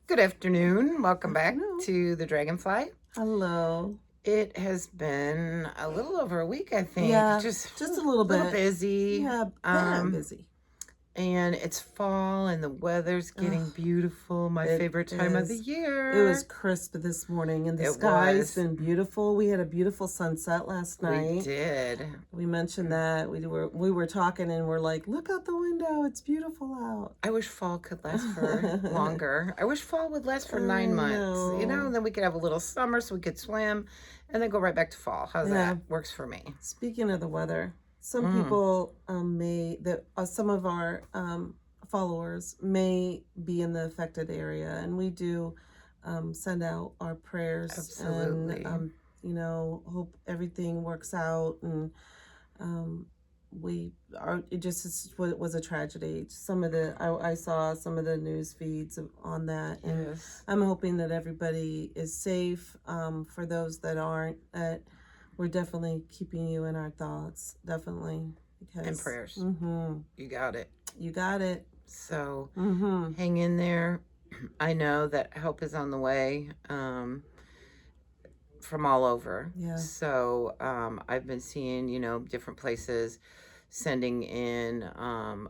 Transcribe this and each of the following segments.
Good afternoon. Welcome back Afternoon. to the Dragonfly. Hello. It has been a little over a week, I think. Yeah, Just just a a little little bit. busy. Yeah, damn busy. And it's fall and the weather's Ugh, getting beautiful. My it favorite time of the is. It was year. crisp this morning, and the It sky's was. been beautiful. We had a beautiful sunset last We night. did. We mentioned that we were talking, and we're like, "Look out the window! It's beautiful out." I wish fall could last for longer. I wish fall would last for I 9 months, and know. then we could have a little summer so we could swim and then go right back to fall. How's Yeah. that? Works for me. Speaking of the weather, some Mm, people some of our followers may be in the affected area, and we do send out our prayers and absolutely. hope everything works out. And um, we are it just is what it was a tragedy. I saw some of the news feeds on that, and Yes. I'm hoping that everybody is safe. For those that aren't, we're definitely keeping you in our thoughts, definitely, And because prayers. You got it. you got it. So Mm-hmm. hang in there. I know that help is on the way from all over. Yeah. So I've been seeing, different places sending in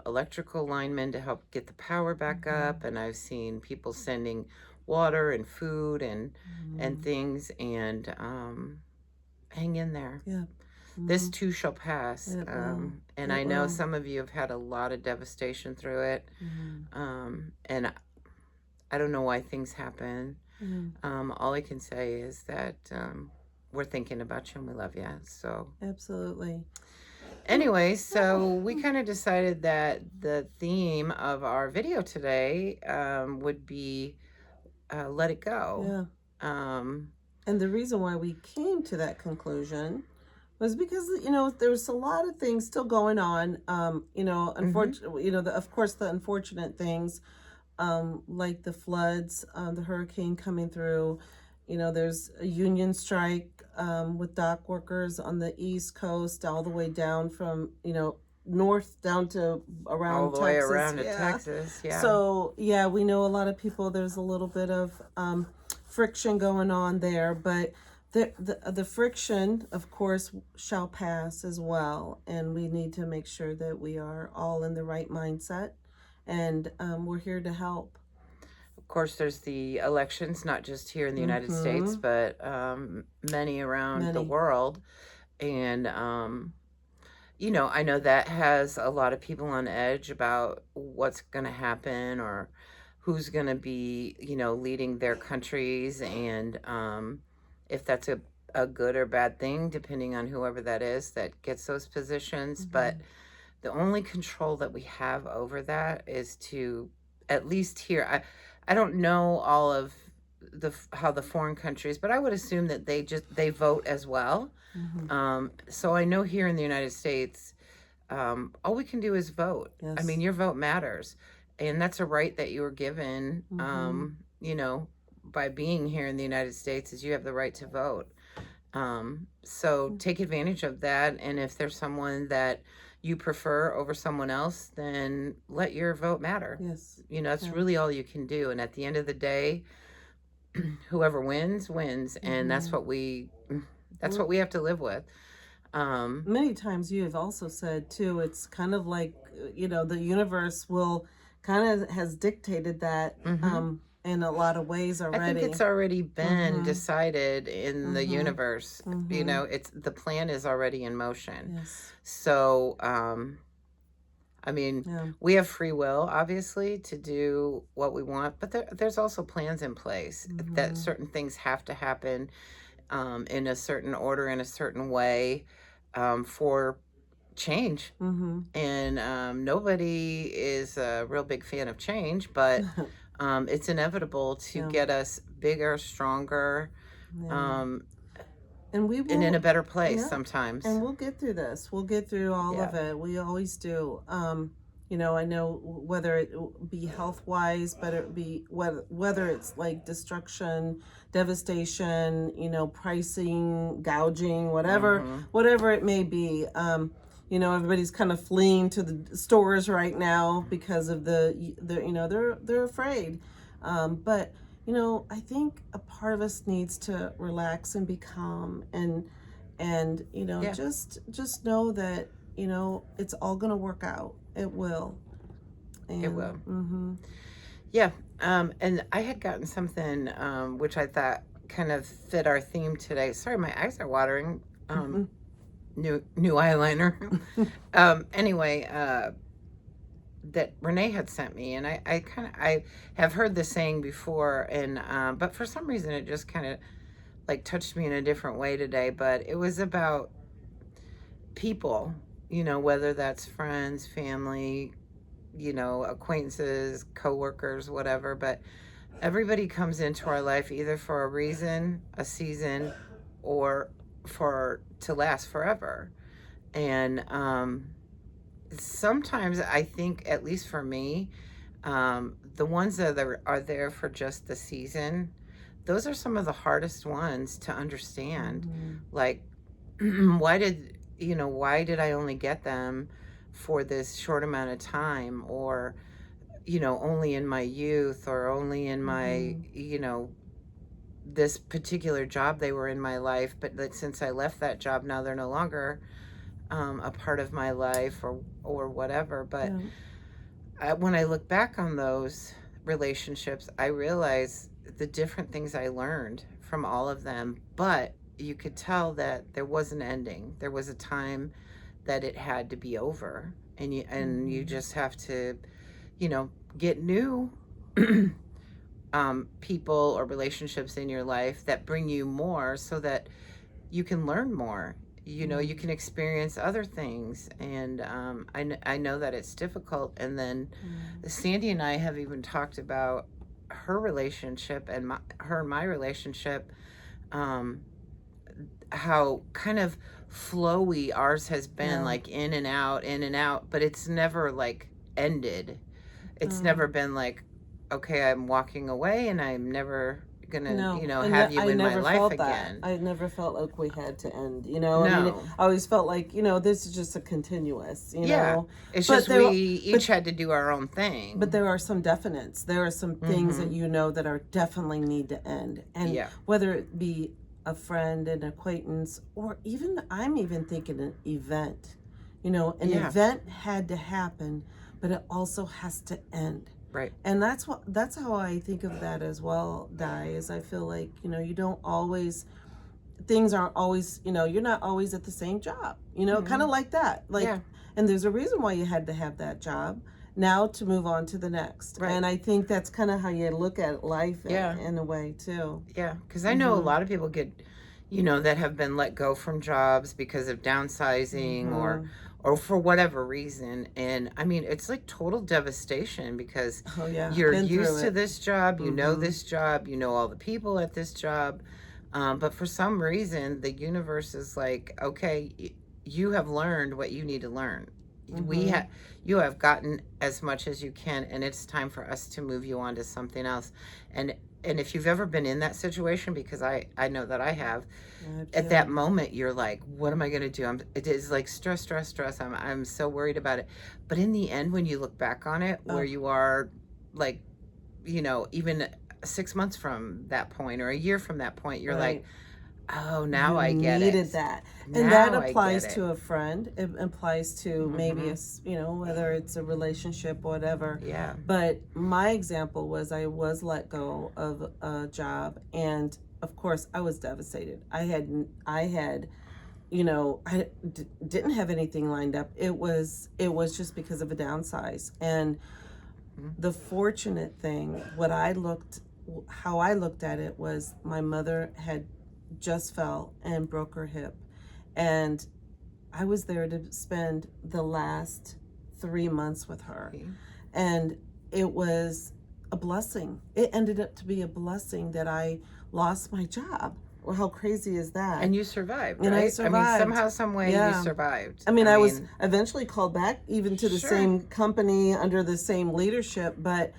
electrical linemen to help get the power back up. And I've seen people sending water and food and things. And hang in there. Yeah. This too shall pass. It will. And It I know will. some of you have had a lot of devastation through it. And I don't know why things happen. All I can say is that we're thinking about you and we love you. So, Absolutely. anyway, so we kind of decided that the theme of our video today would be let it go. Yeah. Um, And the reason why we came to that conclusion was because there was a lot of things still going on. Unfortunately, of course, the unfortunate things, like the floods, the hurricane coming through. There's a union strike with dock workers on the East Coast, all the way down from north down to all around the way Texas. around to Yeah. Texas. Yeah. So yeah, we know a lot of people. There's a little bit of friction going on there, but the friction, of course, shall pass as well, and we need to make sure that we are all in the right mindset, and we're here to help. Of course, there's the elections, not just here in the United States, but many around the Many. world. And, I know that has a lot of people on edge about what's going to happen or who's going to be, leading their countries and if that's a good or bad thing, depending on whoever that is that gets those positions. But the only control that we have over that is to, at least here, I don't know all of how the foreign countries, but I would assume that they vote as well. So I know here in the United States, all we can do is vote. Yes. I mean, your vote matters, and that's a right that you were given. By being here in the United States, is you have the right to vote. So take advantage of that, and if there's someone that you prefer over someone else, then let your vote matter. Yes. That's Yeah. really all you can do. And at the end of the day, whoever wins, and that's what we have to live with. Many times you have also said too, it's kind of like the universe will kind of has dictated that in a lot of ways already. I think it's already been decided in the universe. It's the plan is already in motion. Yes. So, I mean, we have free will, obviously, to do what we want, but there's also plans in place that certain things have to happen in a certain order, in a certain way, for change. And nobody is a real big fan of change, but it's inevitable to get us bigger, stronger, and we will, and in a better place sometimes. And we'll get through this. We'll get through all of it. We always do. I know whether it be health wise, but it be whether it's like destruction, devastation, pricing, gouging, whatever it may be. Everybody's kind of fleeing to the stores right now because of they're afraid. But I think a part of us needs to relax and be calm, and Yeah, just know that it's all going to work out. It will. it And will. Yeah. And I had gotten something which I thought kind of fit our theme today. Sorry, my eyes are watering. mhm. New eyeliner. Anyway, that Renee had sent me, and I have heard the saying before, and but for some reason it just kind of like touched me in a different way today. But it was about people, whether that's friends, family, acquaintances, coworkers, whatever. But everybody comes into our life either for a reason, a season, or for to last forever. And sometimes I think, at least for me, the ones that are there for just the season, those are some of the hardest ones to understand. Mhm. Like, why did I only get them for this short amount of time, or only in my youth, or only in my Mhm. this particular job they were in my life, but that since I left that job, now they're no longer a part of my life, or whatever. But Yeah. when I look back on those relationships, I realize the different things I learned from all of them. But you could tell that there was an ending. There was a time that it had to be over, and you Mhm. just have to, you know, get new people or relationships in your life that bring you more, so that you can learn more. You Mhm. can experience other things. And I know that it's difficult. And then Mhm. Sandy and I have even talked about her relationship, and her and my relationship, um, how kind of flowy ours has been, Yeah. like in and out, but it's never like ended. It's never Um, been like, okay, I'm walking away and I'm never gonna, no, and have you I in my never life felt that. again. I never felt like we had to end. I mean, No. I always felt like this is just a continuous. Yeah. It's But just there, we but each had to do our own but thing. there are some definites. There are some things that Mhm. that are definitely need to end, and Yeah. whether it be a friend, an acquaintance, or even I'm even thinking an event. An Yeah. event had to happen, but it also has to end. Right. And that's how I think of that as well, Di, is I feel like, you don't always things aren't always, you're not always at the same job, kind of Mhm. like that. Yeah. And there's a reason why you had to have that job now to move on to the next. Right. And I think that's kind of how you look at life Yeah. in a way too. Yeah. Because I know a Mm-hmm. lot of people get, that have been let go from jobs because of downsizing, or Mm-hmm. for whatever reason. And I mean, it's like total devastation, because Oh yeah, you're been through used to it. this job, Mm-hmm. this job, all the people at this job. But for some reason, the universe is like, okay, you have learned what you need to learn. We Mm-hmm. have You have gotten as much as you can, and it's time for us to move you on to something else. And if you've ever been in that situation, because I know that I have, I at that too. moment you're like, what am I going to do? It is like stress, stress, stress. I'm so worried about it. But in the end, when you look back on it, where Oh, you are, like, even 6 months from that point, or a year from that point, you're like, right. oh, now You I get it. needed that. And that Now I get applies it. to a friend. It applies to maybe Mm-hmm. whether it's a relationship, whatever. Yeah. But my example was I was let go of a job, and of course I was devastated. Didn't have anything lined up. It was just because of a downsize. And Mm-hmm. the fortunate thing, how I looked at it, was my mother had just fell and broke her hip, and I was there to spend the last 3 months with her, and it was a blessing. It ended up to be a blessing that I lost my job. Well, how crazy is that? And you survived, And I right? I mean, survived. somehow, some way, you Yeah. survived. I mean, I I was mean, eventually called back even to the sure. same company under the same leadership, but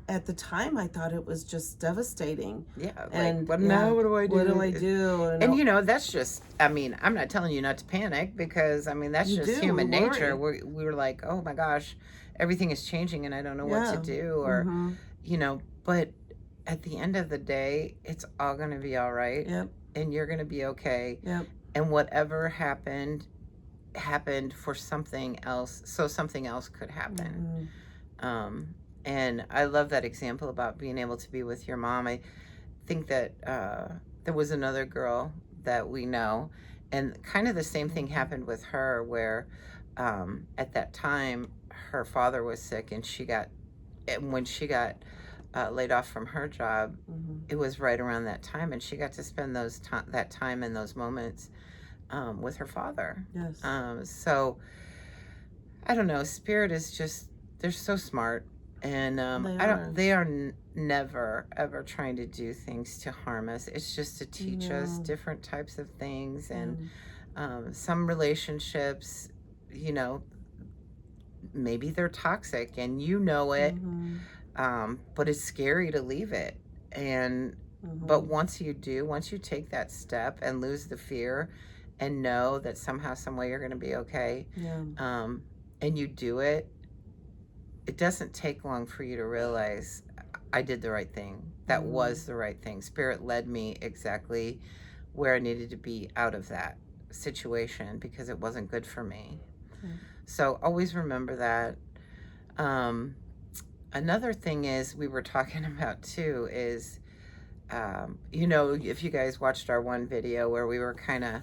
at the time I thought it was just devastating. Yeah, like, And what yeah, now? What do I what do I do? do? And that's just, I mean, I'm not telling you not to panic, because I mean, that's You just do, we human nature. worry. We're like, oh my gosh, everything is changing and I don't know what to Yeah. do, or Mm-hmm. but at the end of the day, it's all going to be all right, Yep. and you're going to be okay. Yep. And whatever happened for something else, so something else could happen. Mm-hmm. Um, and I love that example about being able to be with your mom. I think that there was another girl that we know, and kind of the same thing Mm-hmm. happened with her, where at that time her father was sick, and when she got laid off from her job, Mm-hmm. it was right around that time, and she got to spend that time and those moments with her father. Yes. So I don't know. Spirit is just, they're so smart, and They I don't. are. They are never ever trying to do things to harm us. It's just to teach us No. different types of things, and Mm. some relationships, you know, maybe they're toxic, and you know it, Mm-hmm. but it's scary to leave it. And but Mm-hmm. once you take that step and lose the fear, and know that somehow, some way you're going to be okay, Yeah. um, and you do it, it doesn't take long for you to realize I did the right thing. That Mm. was the right thing. Spirit led me exactly where I needed to be out of that situation, because it wasn't good for me. Yeah. So always remember that. Um, Another thing is, we were talking about too, is if you guys watched our one video where we were kind of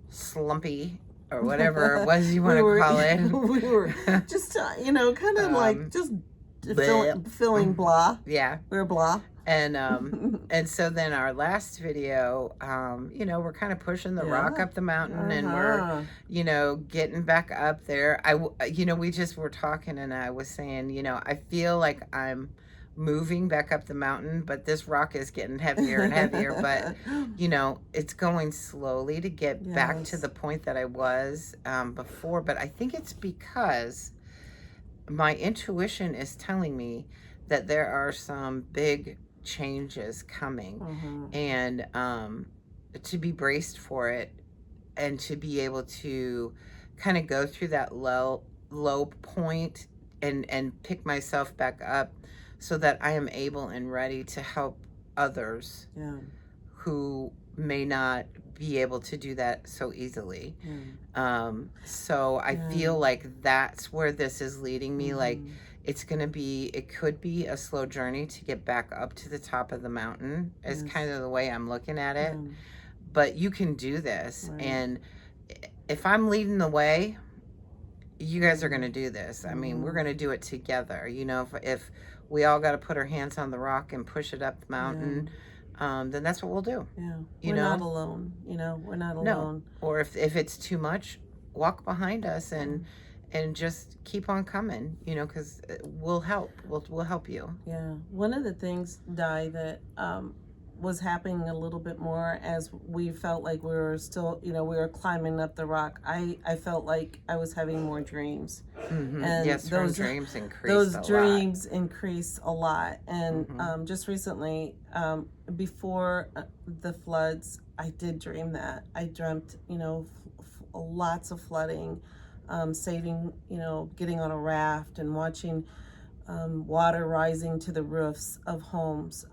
slumpy, or whatever it was you want we to were call it. we were just kind of like um, just bleh. feeling blah. Yeah. We were blah. And so then our last video, we're kind of pushing the rock Yeah. up the mountain, and we're, Uh-huh. getting back up there. We just were talking, and I was saying, I feel like I'm moving back up the mountain, but this rock is getting heavier and heavier. But it's going slowly to get back to Yes. the point that I was before. But I think it's because my intuition is telling me that there are some big changes coming, Uh-huh. and to be braced for it, and to be able to kind of go through that low point, and pick myself back up, so that I am able and ready to help others Yeah. who may not be able to do that so easily. Yeah. So I Yeah. feel like that's where this is leading me. Like, Mm-hmm. it could be a slow journey to get back up to the top of the mountain, is Yes. kind of the way I'm looking at it. Yeah. But you can do this. Right. And if I'm leading the way, you guys are going to do this. I mean, we're Mm-hmm. going to do it together. If we all got to put our hands on the rock and push it up the mountain, then that's what we'll do. Yeah. You We're not know? alone. We're not No. alone. Or if it's too much, walk behind us, Yeah. and just keep on coming, because we'll help. We'll help you. Yeah. One of the things, Di, that was happening a little bit more as we felt like we were still, we were climbing up the rock. I felt like I was having more dreams. Mm-hmm. And Yes, her those dreams increased those a lot. dreams increase a lot. And Mm-hmm. just recently, before the floods, I did dream that. I dreamt, lots of flooding, saving, getting on a raft and watching water rising to the roofs of homes.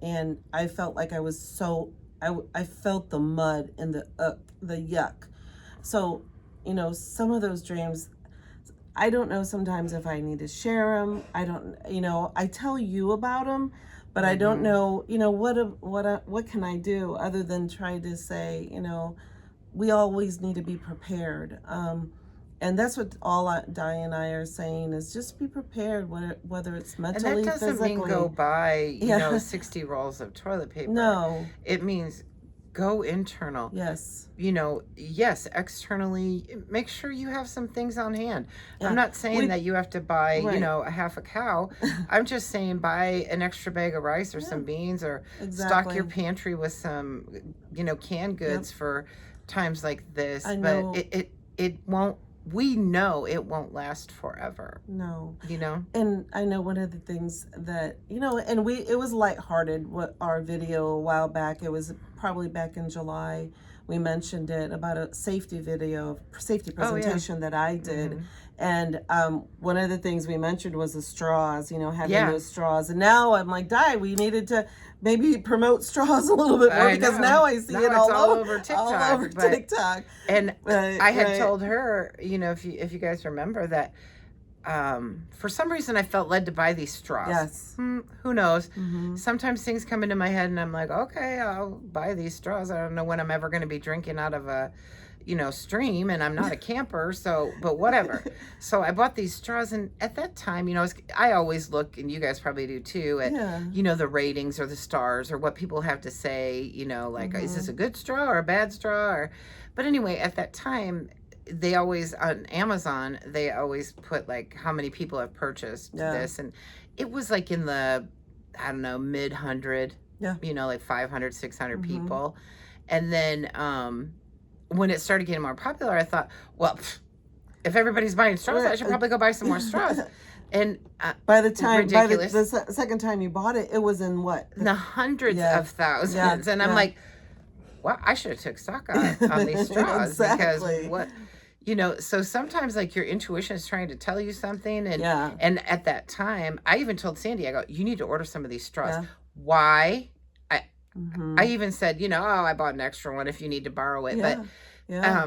And I felt like I was I felt the mud and the yuck. So, some of those dreams, I don't know sometimes if I need to share them. I don't, I tell you about them, but I don't know, what can I do other than try to say, we always need to be prepared. And that's what Di and I are saying, is just be prepared, whether it's And that mentally, doesn't mean physically. go buy, Yeah. 60 rolls of toilet paper. No. It means go internal. Yes. Yes, externally, make sure you have some things on hand. Yeah. I'm not saying that you have to buy, Right. a half a cow. I'm just saying buy an extra bag of rice, or some beans, or stock your Exactly. pantry with some, canned goods for times like this. I But know. it won't, we know it won't last forever. No. And I know one of the things that, and it was lighthearted, what our video a while back, it was probably back in July, we mentioned it about a safety Oh, yeah. presentation that I did. Mm-hmm. And one of the things we mentioned was the straws, having Yeah, those straws. And now I'm like, Di, we needed to maybe promote straws a little bit more, I because know. now I see Now it it's all over all TikTok, over but TikTok. and Right, I had right. told her, if you guys remember that, for some reason I felt led to buy these straws. Yes. Who knows? Mm-hmm. Sometimes things come into my head and I'm like, okay, I'll buy these straws. I don't know when I'm ever going to be drinking out of a, stream, and I'm not a camper, so, but whatever. So I bought these straws, and at that time, I always look, and you guys probably do too, at, Yeah. the ratings or the stars or what people have to say, like, is this Mm-hmm. a good straw or a bad straw? But anyway, at that time, they always, on Amazon, they always put like how many people have purchased Yeah. this, and it was like in the, I don't know, mid hundred, Yeah. like 500, 600 Mm-hmm. people. And then when it started getting more popular, I thought, well, if everybody's buying straws, I Right. should probably go buy some more straws. And By the ridiculous, second time you bought it, it was in what? the hundreds Yeah. of thousands. Yeah. And I'm Yeah. like, well, I should have took stock on these straws, because Exactly. so sometimes like your intuition is trying to tell you something. and Yeah. and at that time I even told Sandy, I go, you need to order some of these straws. Yeah. Why? I Mm-hmm. I even said, oh, I bought an extra one if you need to borrow it. Yeah. But Yeah.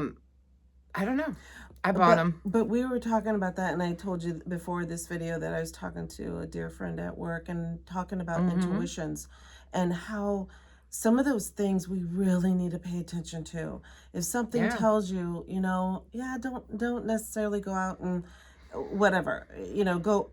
I don't know. I bought But them. we were talking about that, and I told you before this video that I was talking to a dear friend at work and talking about Mm-hmm. intuitions, and how some of those things we really need to pay attention to. If something Yeah. tells you, yeah, don't necessarily go out and whatever, go.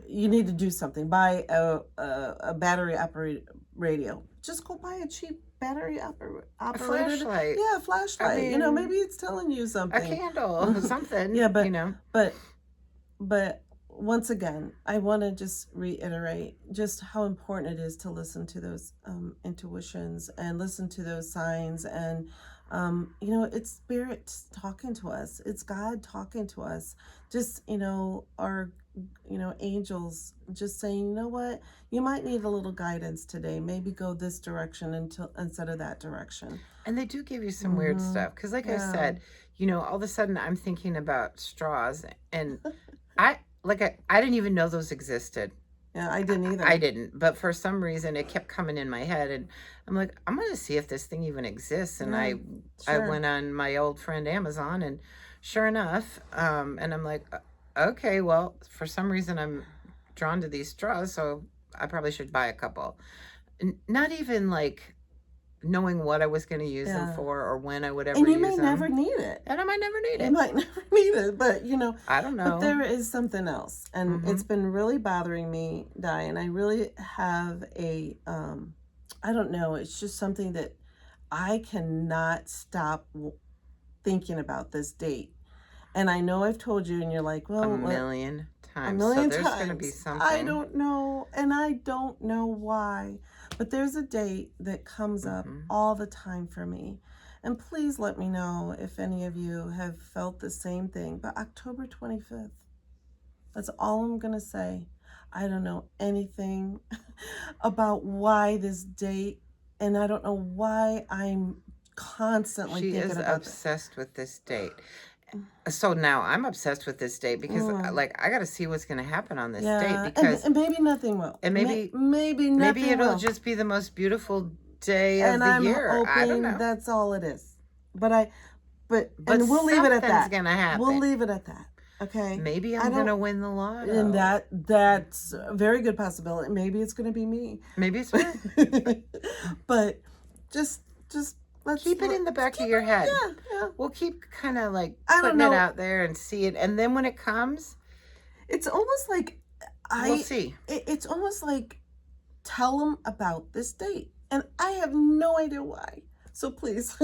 You need to do something. Buy a battery operated radio. Just go buy a cheap battery A operated. flashlight. Yeah, I flashlight. mean, Maybe it's telling you a something. candle, something. Yeah, but but once again, I want to just reiterate just how important it is to listen to those intuitions and listen to those signs. And it's spirit talking to us, it's God talking to us, just our angels just saying, what, you might need a little guidance today, maybe go this direction until instead of that direction. And they do give you some weird Mm-hmm. stuff. Because, like I Yeah. said, all of a sudden I'm thinking about straws. And I didn't even know those existed. Yeah, I didn't either. I didn't. But for some reason, it kept coming in my head. And I'm like, I'm going to see if this thing even exists. And Yeah, I sure. went on my old friend Amazon. And sure enough, and I'm like, okay, well, for some reason I'm drawn to these straws. So I probably should buy a couple. Not even like knowing what I was going to use them Yeah. for, or when I would ever And you use may them. never need it. And I might never need You it. might never need it, but I don't but know. there is something else, and Mhm. it's been really bothering me, Di, and I really have a I don't know, it's just something that I cannot stop thinking about this date. And I know I've told you, and you're like, A well, million a times. million So there's going to be times. something. I don't know, and I don't know why, but there's a date that comes up Mhm. all the time for me. And please let me know if any of you have felt the same thing. But October 25th, that's all I'm going to say. I don't know anything about why this date, and I don't know why I'm constantly She thinking is about that. obsessed with this date. So now I'm obsessed with this date because, like, I got to see what's going to happen on this date, Yeah, because and maybe nothing will. and maybe Maybe nothing it'll will. just be the most beautiful day of And the I'm year. I don't hoping know. that's all it is. But But and we'll leave it at something's that. going to happen. We'll leave it at that. Okay. Maybe I I'm going to don't- win the lotto. And that's a very good possibility. Maybe it's going to be me. Maybe it's her. But just let's Keep it in the back of your head. Yeah. We'll keep kind of like I don't putting it know. out there and see it. And then when it comes, It's almost like we'll see. It's almost like tell them about this date, and I have no idea why. So please,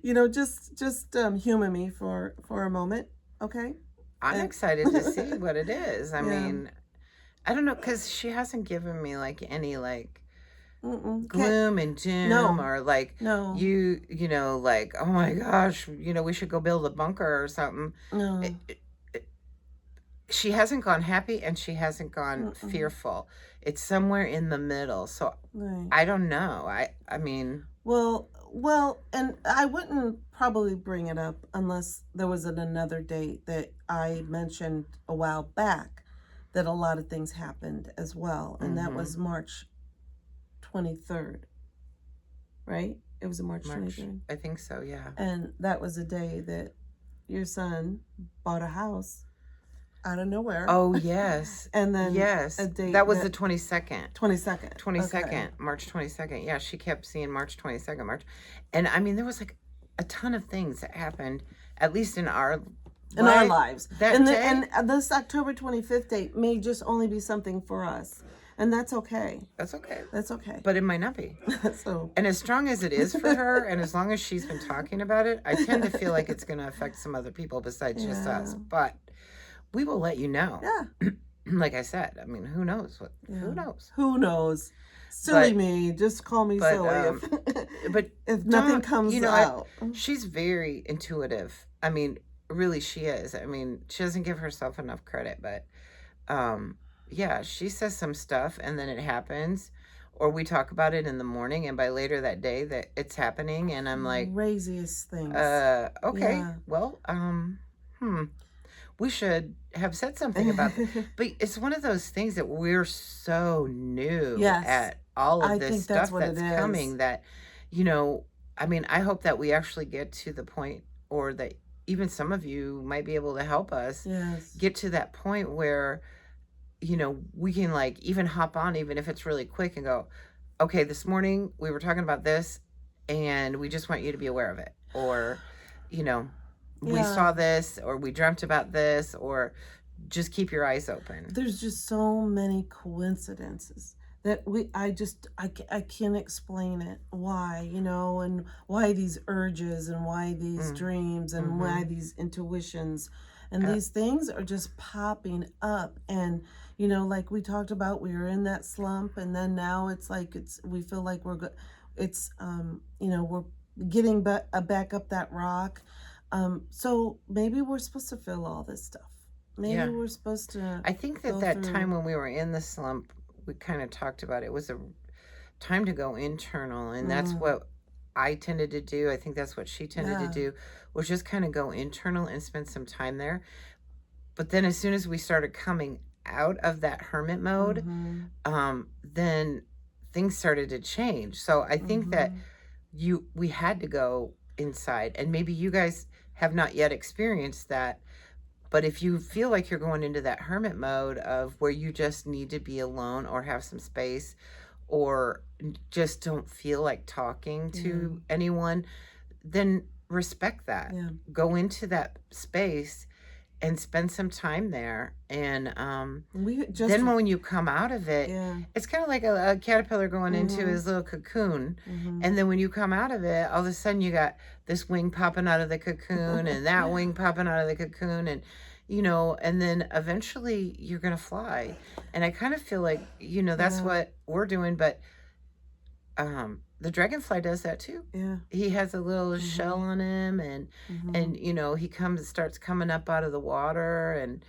just humor me for a moment, okay? I'm excited to see what it is. I Yeah. mean, I don't know, because she hasn't given me like any like Mm-mm. gloom and doom, No. or like No. like, oh my gosh, we should go build a bunker or something. No. She hasn't gone happy and she hasn't gone Mm-mm. fearful. It's somewhere in the middle. So Right. I don't know. I mean, Well, Well, and I wouldn't probably bring it up unless there was another date that I mentioned a while back that a lot of things happened as well. And that Mm-hmm. was March 23rd, right? It was a March March, 23rd. I think so, yeah. And that was a day that your son bought a house out of nowhere. Oh, yes. And then a Yes. That date was the that 22nd. 22nd. Okay. 22nd, March 22nd. Yeah, she kept seeing March 22nd, March. And I mean, there was like a ton of things that happened, at least in our In our life lives. that day. And this October 25th date may just only be something for us. And that's okay. That's okay. That's okay. But it might not be. So And as strong as it is for her, and as long as she's been talking about it, I tend to feel like it's going to affect some other people besides just us. yeah. But we will let you know. Yeah. Like I said, I mean, who knows? Yeah. Who knows? Who knows? Silly But me. Just call me but silly but if nothing Dawn, comes you know, out. she's very intuitive. I mean, really, she is. I mean, she doesn't give herself enough credit, but um, yeah, she says some stuff, and then it happens, or we talk about it in the morning, and by later that day, that it's happening, and I'm like, Craziest things. okay, Yeah. well, hmm. We should have said something about that. But it's one of those things that we're so new Yes. at all of I this think that's stuff what it that's is. coming that, you know, I mean, I hope that we actually get to the point, or that even some of you might be able to help us Yes. get to that point where, you know, we can like even hop on, even if it's really quick, and go, okay, this morning we were talking about this, and we just want you to be aware of it. Or, you know, we Yeah. saw this, or we dreamt about this, or just keep your eyes open. There's just so many coincidences that I can't explain it, why, and why these urges and why these Mm. dreams and why Mm-hmm. these intuitions and Uh, these things are just popping up. And like we talked about, we were in that slump, and then now it's like we feel like it's we're getting back up that rock. So maybe we're supposed to feel all this stuff. Maybe yeah. we're supposed to I think that go that time through. when we were in the slump, we kind of talked about it was a time to go internal, and that's Mm, what I tended to do. I think that's what she tended to yeah. do, was just kind of go internal and spend some time there. But then as soon as we started coming out of that hermit mode, Mm-hmm. then things started to change. So I think that Mm-hmm. we had to go inside, and maybe you guys have not yet experienced that. But if you feel like you're going into that hermit mode of where you just need to be alone or have some space, or just don't feel like talking Yeah. to anyone, then respect that. Yeah. Go into that space and spend some time there. And We just then when you come out of it, yeah. it's kind of like a caterpillar going into Mm-hmm. his little cocoon. Mm-hmm. And then when you come out of it, all of a sudden you got this wing popping out of the cocoon, and that wing popping out of the cocoon, and and then eventually you're going to fly. And I kind of feel like, that's Yeah. what we're doing. But the dragonfly does that too. Yeah. He has a little Mm-hmm. shell on him, and Mm-hmm. he starts coming up out of the water, and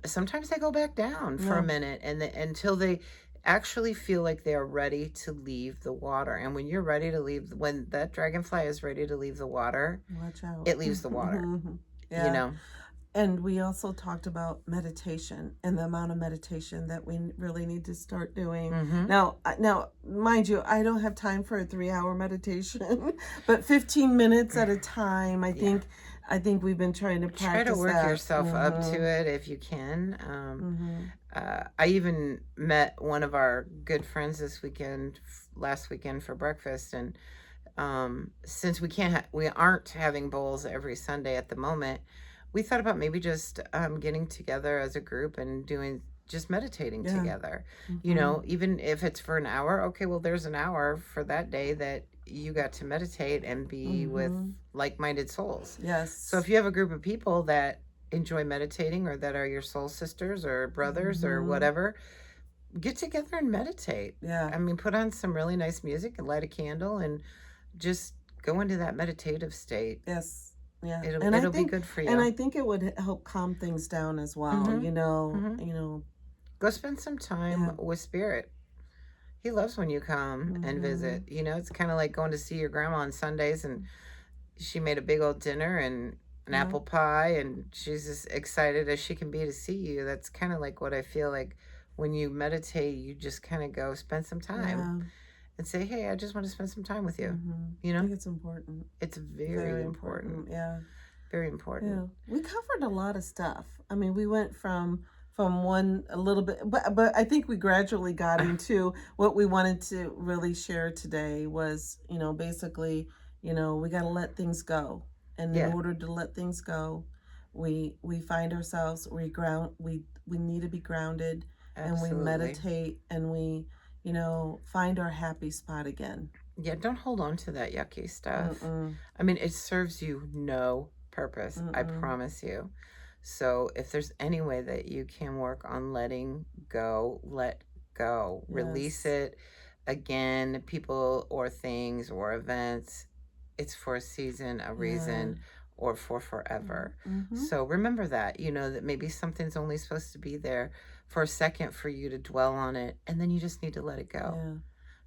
sometimes they go back down for a Yeah. minute, and until they actually feel like they're ready to leave the water. And when you're ready to leave, when that dragonfly is ready to leave the water, Watch out. it leaves the water. Mm-hmm. You Yeah. know. And we also talked about meditation and the amount of meditation that we really need to start doing. Mm-hmm. Now, mind you, I don't have time for a 3-hour meditation, but 15 minutes at a time. Yeah. I think we've been trying to Try to practice work that. yourself up to Mm-hmm. it if you can. Mm-hmm. I even met one of our good friends last weekend for breakfast, and since we aren't having bowls every Sunday at the moment, we thought about maybe just getting together as a group and doing just meditating Yeah. together. Mm-hmm. Even if it's for an hour, okay, well, there's an hour for that day that you got to meditate and be with Mm-hmm. like-minded souls. So Yes. if you have a group of people that enjoy meditating, or that are your soul sisters or brothers or Mm-hmm. whatever, get together and meditate. Yeah. I mean, put on some really nice music and light a candle, and just go into that meditative state. Yes. Yeah. It'll be good for And you. I think it would help calm things down as well. Mm-hmm. Mm-hmm. You know. Go spend some time Yeah. with spirit. He loves when you come and Mm-hmm. visit. It's kind of like going to see your grandma on Sundays, and she made a big old dinner and an Yeah. apple pie, and she's as excited as she can be to see you. That's kind of like what I feel like when you meditate. You just kind of go spend some time Yeah. and say, "Hey, I just want to spend some time with you." Mm-hmm. You I know, think it's important. it's very Very important. important. Yeah. Very important. Yeah, we covered a lot of stuff. I mean, we went from one a little bit, but I think we gradually got into what we wanted to really share today was, basically, we got to let things go. And in Yeah, order to let things go, we find ourselves we need to be grounded, and we absolutely. meditate, and we, find our happy spot again. Yeah, don't hold on to that yucky stuff. Mm-mm. I mean, it serves you no purpose, I Mm-mm. promise you. So, if there's any way that you can work on letting go, let go. Release Yes. it. Again, people or things or events, it's for a season, a Yeah. reason, or for forever. Mm-hmm. So, remember that, that maybe something's only supposed to be there for a second for you to dwell on it, and then you just need to let it go. Yeah.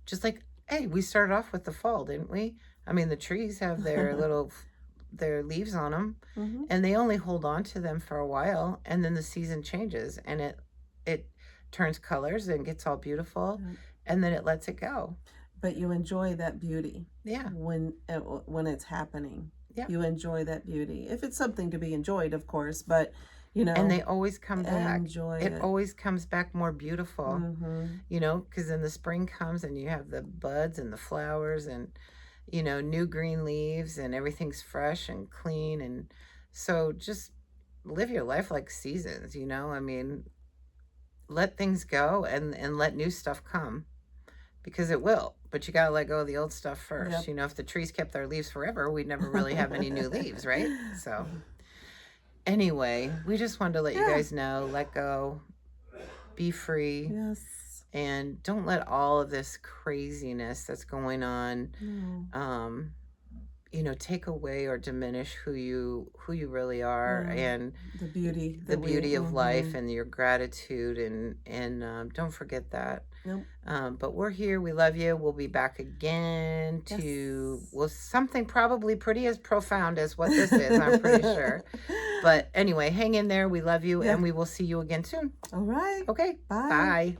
Just like, hey, we started off with the fall, didn't we? I mean, the trees have their leaves on them, Mm-hmm. and they only hold on to them for a while, and then the season changes, and it turns colors and gets all beautiful, Yeah. and then it lets it go. But you enjoy that beauty Yeah, when it's happening. yeah. You enjoy that beauty if it's something to be enjoyed, of course. But you And they know, always come back. enjoy It it. always comes back more beautiful, Mm-hmm. because then the spring comes and you have the buds and the flowers and new green leaves and everything's fresh and clean. And so just live your life like seasons, I mean, let things go and let new stuff come because it will. But you got to let go of the old stuff first. Yep. If the trees kept their leaves forever, we'd never really have any new leaves, right? So, anyway, we just wanted to let you Yeah. guys know, let go, be free, Yes. and don't let all of this craziness that's going on No. um take away or diminish who you really are, Yeah. and The beauty the that we. beauty of life Mm-hmm. and your gratitude, and don't forget that. Nope. But we're here, we love you, we'll be back again to, Yes. well, something probably pretty as profound as what this is, I'm pretty sure. But anyway, hang in there, we love you, Yeah. and we will see you again soon. All right. Okay, Bye. bye.